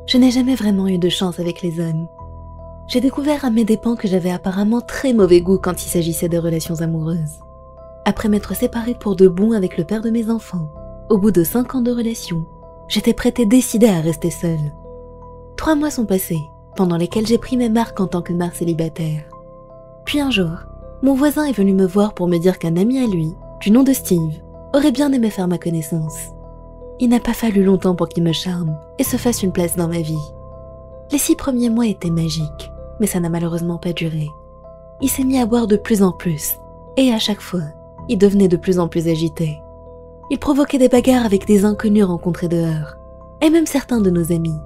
Je n'ai jamais vraiment eu de chance avec les hommes. J'ai découvert à mes dépens que j'avais apparemment très mauvais goût quand il s'agissait de relations amoureuses. Après m'être séparée pour de bon avec le père de mes enfants, au bout de 5 ans de relation, j'étais prête et décidée à rester seule. 3 mois sont passés, pendant lesquels j'ai pris mes marques en tant que mère célibataire. Puis un jour, mon voisin est venu me voir pour me dire qu'un ami à lui, du nom de Steve, aurait bien aimé faire ma connaissance. Il n'a pas fallu longtemps pour qu'il me charme et se fasse une place dans ma vie. Les 6 premiers mois étaient magiques, mais ça n'a malheureusement pas duré. Il s'est mis à boire de plus en plus, et à chaque fois, il devenait de plus en plus agité. Il provoquait des bagarres avec des inconnus rencontrés dehors, et même certains de nos amis.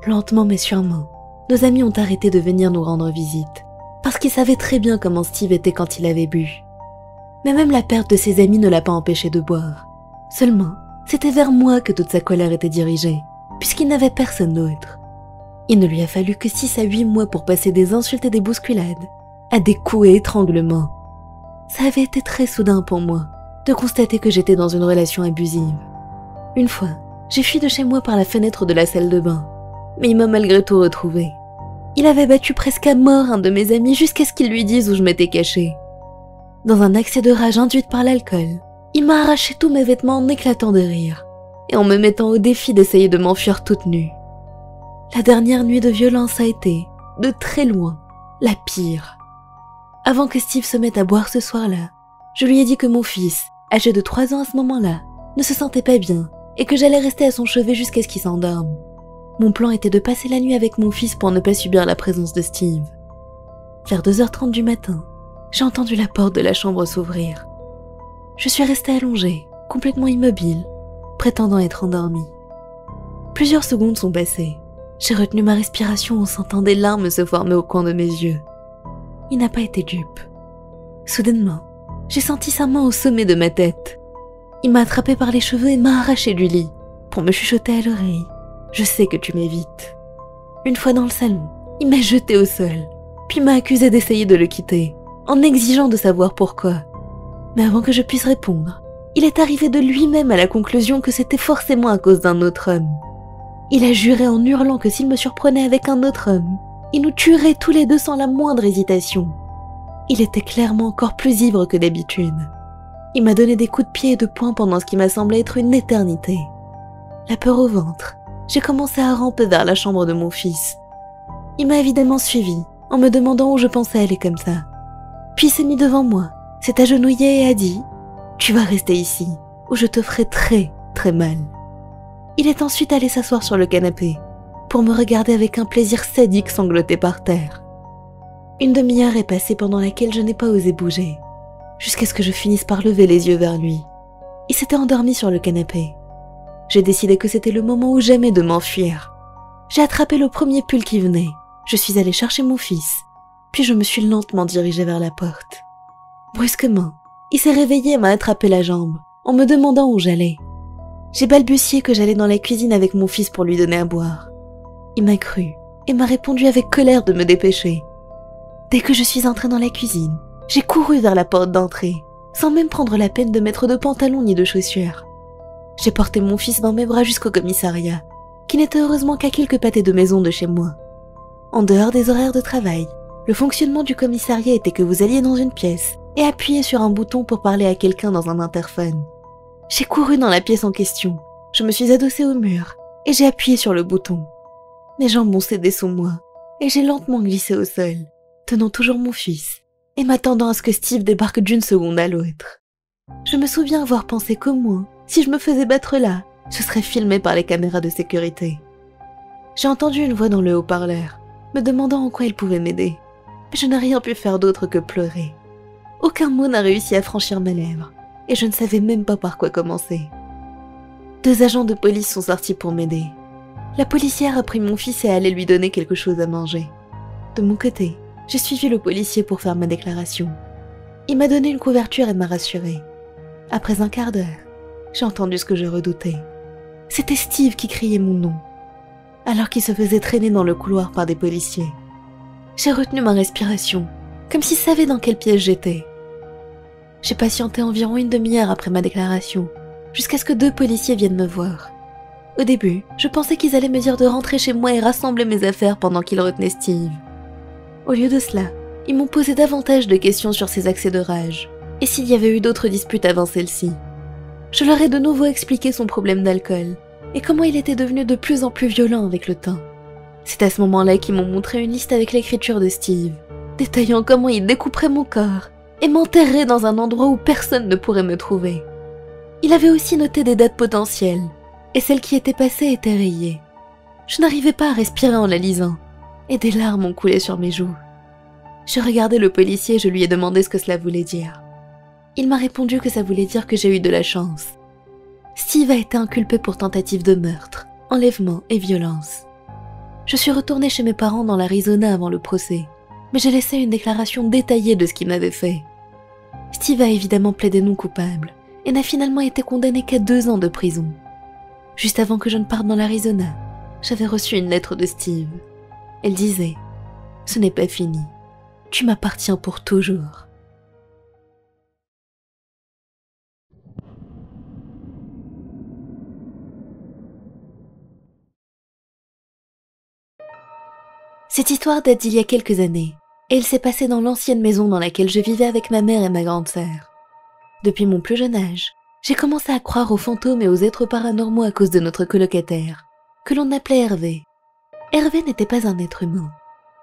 Lentement mais sûrement, nos amis ont arrêté de venir nous rendre visite, parce qu'ils savaient très bien comment Steve était quand il avait bu. Mais même la perte de ses amis ne l'a pas empêché de boire. Seulement, c'était vers moi que toute sa colère était dirigée, puisqu'il n'avait personne d'autre. Il ne lui a fallu que 6 à 8 mois pour passer des insultes et des bousculades, à des coups et étranglements. Ça avait été très soudain pour moi, de constater que j'étais dans une relation abusive. Une fois, j'ai fui de chez moi par la fenêtre de la salle de bain, mais il m'a malgré tout retrouvée. Il avait battu presque à mort un de mes amis jusqu'à ce qu'il lui dise où je m'étais cachée. Dans un accès de rage induite par l'alcool, il m'a arraché tous mes vêtements en éclatant de rire, et en me mettant au défi d'essayer de m'enfuir toute nue. La dernière nuit de violence a été, de très loin, la pire. Avant que Steve se mette à boire ce soir-là, je lui ai dit que mon fils, âgé de 3 ans à ce moment-là, ne se sentait pas bien et que j'allais rester à son chevet jusqu'à ce qu'il s'endorme. Mon plan était de passer la nuit avec mon fils pour ne pas subir la présence de Steve. Vers 2h30 du matin, j'ai entendu la porte de la chambre s'ouvrir. Je suis restée allongée, complètement immobile, prétendant être endormie. Plusieurs secondes sont passées. J'ai retenu ma respiration en sentant des larmes se former au coin de mes yeux. Il n'a pas été dupe. Soudainement, j'ai senti sa main au sommet de ma tête. Il m'a attrapée par les cheveux et m'a arrachée du lit, pour me chuchoter à l'oreille. « Je sais que tu m'évites. » Une fois dans le salon, il m'a jetée au sol, puis m'a accusée d'essayer de le quitter, en exigeant de savoir pourquoi. Mais avant que je puisse répondre, il est arrivé de lui-même à la conclusion que c'était forcément à cause d'un autre homme. Il a juré en hurlant que s'il me surprenait avec un autre homme, il nous tuerait tous les deux sans la moindre hésitation. Il était clairement encore plus ivre que d'habitude. Il m'a donné des coups de pied et de poing pendant ce qui m'a semblé être une éternité. La peur au ventre, j'ai commencé à ramper vers la chambre de mon fils. Il m'a évidemment suivi, en me demandant où je pensais aller comme ça. Puis il s'est mis devant moi, s'est agenouillé et a dit « Tu vas rester ici, ou je te ferai très, très mal. » Il est ensuite allé s'asseoir sur le canapé, pour me regarder avec un plaisir sadique sangloté par terre. Une demi-heure est passée pendant laquelle je n'ai pas osé bouger, jusqu'à ce que je finisse par lever les yeux vers lui. Il s'était endormi sur le canapé. J'ai décidé que c'était le moment ou jamais de m'enfuir. J'ai attrapé le premier pull qui venait, je suis allée chercher mon fils, puis je me suis lentement dirigée vers la porte. Brusquement, il s'est réveillé et m'a attrapé la jambe, en me demandant où j'allais. J'ai balbutié que j'allais dans la cuisine avec mon fils pour lui donner à boire. Il m'a cru et m'a répondu avec colère de me dépêcher. Dès que je suis entrée dans la cuisine, j'ai couru vers la porte d'entrée, sans même prendre la peine de mettre de pantalon ni de chaussures. J'ai porté mon fils dans mes bras jusqu'au commissariat, qui n'était heureusement qu'à quelques pâtés de maison de chez moi. En dehors des horaires de travail, le fonctionnement du commissariat était que vous alliez dans une pièce et appuyiez sur un bouton pour parler à quelqu'un dans un interphone. J'ai couru dans la pièce en question, je me suis adossée au mur et j'ai appuyé sur le bouton. Mes jambes ont cédé sous moi et j'ai lentement glissé au sol, tenant toujours mon fils et m'attendant à ce que Steve débarque d'une seconde à l'autre. Je me souviens avoir pensé qu'au moins, si je me faisais battre là, je serais filmée par les caméras de sécurité. J'ai entendu une voix dans le haut-parleur, me demandant en quoi elle pouvait m'aider, mais je n'ai rien pu faire d'autre que pleurer. Aucun mot n'a réussi à franchir mes lèvres, et je ne savais même pas par quoi commencer. 2 agents de police sont sortis pour m'aider. La policière a pris mon fils et allait lui donner quelque chose à manger. De mon côté, j'ai suivi le policier pour faire ma déclaration. Il m'a donné une couverture et m'a rassurée. Après un quart d'heure, j'ai entendu ce que je redoutais. C'était Steve qui criait mon nom, alors qu'il se faisait traîner dans le couloir par des policiers. J'ai retenu ma respiration, comme s'il savait dans quel piège j'étais. J'ai patienté environ une demi-heure après ma déclaration, jusqu'à ce que 2 policiers viennent me voir. Au début, je pensais qu'ils allaient me dire de rentrer chez moi et rassembler mes affaires pendant qu'ils retenaient Steve. Au lieu de cela, ils m'ont posé davantage de questions sur ses accès de rage, et s'il y avait eu d'autres disputes avant celle-ci. Je leur ai de nouveau expliqué son problème d'alcool, et comment il était devenu de plus en plus violent avec le temps. C'est à ce moment-là qu'ils m'ont montré une liste avec l'écriture de Steve, détaillant comment il découperait mon corps et m'enterrerait dans un endroit où personne ne pourrait me trouver. Il avait aussi noté des dates potentielles, et celles qui étaient passées étaient rayées. Je n'arrivais pas à respirer en la lisant, et des larmes ont coulé sur mes joues. Je regardais le policier et je lui ai demandé ce que cela voulait dire. Il m'a répondu que ça voulait dire que j'ai eu de la chance. Steve a été inculpé pour tentative de meurtre, enlèvement et violence. Je suis retournée chez mes parents dans l'Arizona avant le procès, mais j'ai laissé une déclaration détaillée de ce qu'il m'avait fait. Steve a évidemment plaidé non coupable et n'a finalement été condamné qu'à 2 ans de prison. Juste avant que je ne parte dans l'Arizona, j'avais reçu une lettre de Steve. Elle disait « Ce n'est pas fini. Tu m'appartiens pour toujours. » Cette histoire date d'il y a quelques années, et elle s'est passée dans l'ancienne maison dans laquelle je vivais avec ma mère et ma grande sœur. Depuis mon plus jeune âge, j'ai commencé à croire aux fantômes et aux êtres paranormaux à cause de notre colocataire, que l'on appelait Hervé. Hervé n'était pas un être humain.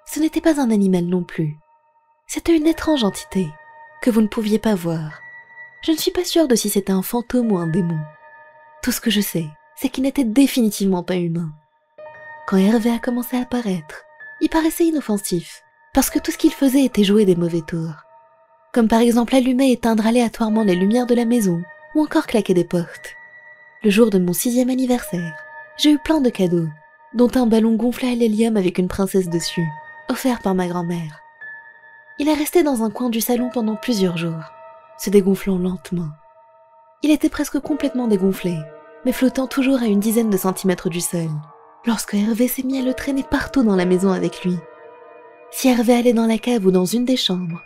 Ce n'était pas un animal non plus. C'était une étrange entité, que vous ne pouviez pas voir. Je ne suis pas sûre de si c'était un fantôme ou un démon. Tout ce que je sais, c'est qu'il n'était définitivement pas humain. Quand Hervé a commencé à apparaître, il paraissait inoffensif, parce que tout ce qu'il faisait était jouer des mauvais tours. Comme par exemple allumer et éteindre aléatoirement les lumières de la maison, ou encore claquer des portes. Le jour de mon 6e anniversaire, j'ai eu plein de cadeaux, dont un ballon gonflé à l'hélium avec une princesse dessus, offert par ma grand-mère. Il est resté dans un coin du salon pendant plusieurs jours, se dégonflant lentement. Il était presque complètement dégonflé, mais flottant toujours à une dizaine de centimètres du sol, lorsque Hervé s'est mis à le traîner partout dans la maison avec lui. Si Hervé allait dans la cave ou dans une des chambres,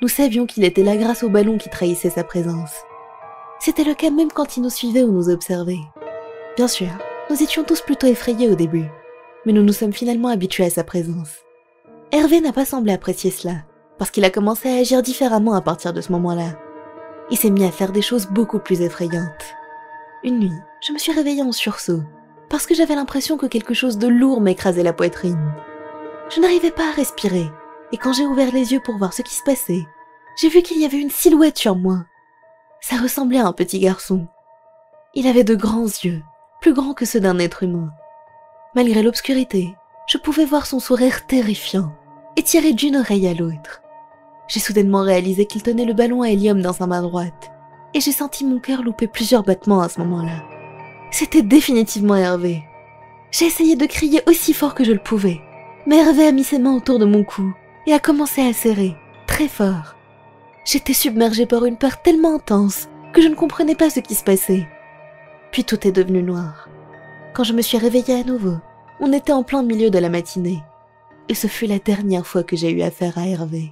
nous savions qu'il était là grâce au ballon qui trahissait sa présence. C'était le cas même quand il nous suivait ou nous observait. Bien sûr, nous étions tous plutôt effrayés au début, mais nous nous sommes finalement habitués à sa présence. Hervé n'a pas semblé apprécier cela, parce qu'il a commencé à agir différemment à partir de ce moment-là. Il s'est mis à faire des choses beaucoup plus effrayantes. Une nuit, je me suis réveillée en sursaut, parce que j'avais l'impression que quelque chose de lourd m'écrasait la poitrine. Je n'arrivais pas à respirer, et quand j'ai ouvert les yeux pour voir ce qui se passait, j'ai vu qu'il y avait une silhouette sur moi. Ça ressemblait à un petit garçon. Il avait de grands yeux, plus grands que ceux d'un être humain. Malgré l'obscurité, je pouvais voir son sourire terrifiant, étiré d'une oreille à l'autre. J'ai soudainement réalisé qu'il tenait le ballon à hélium dans sa main droite, et j'ai senti mon cœur louper plusieurs battements à ce moment-là. C'était définitivement Hervé. J'ai essayé de crier aussi fort que je le pouvais, mais Hervé a mis ses mains autour de mon cou et a commencé à serrer, très fort. J'étais submergée par une peur tellement intense que je ne comprenais pas ce qui se passait. Puis tout est devenu noir. Quand je me suis réveillée à nouveau, on était en plein milieu de la matinée, et ce fut la dernière fois que j'ai eu affaire à Hervé.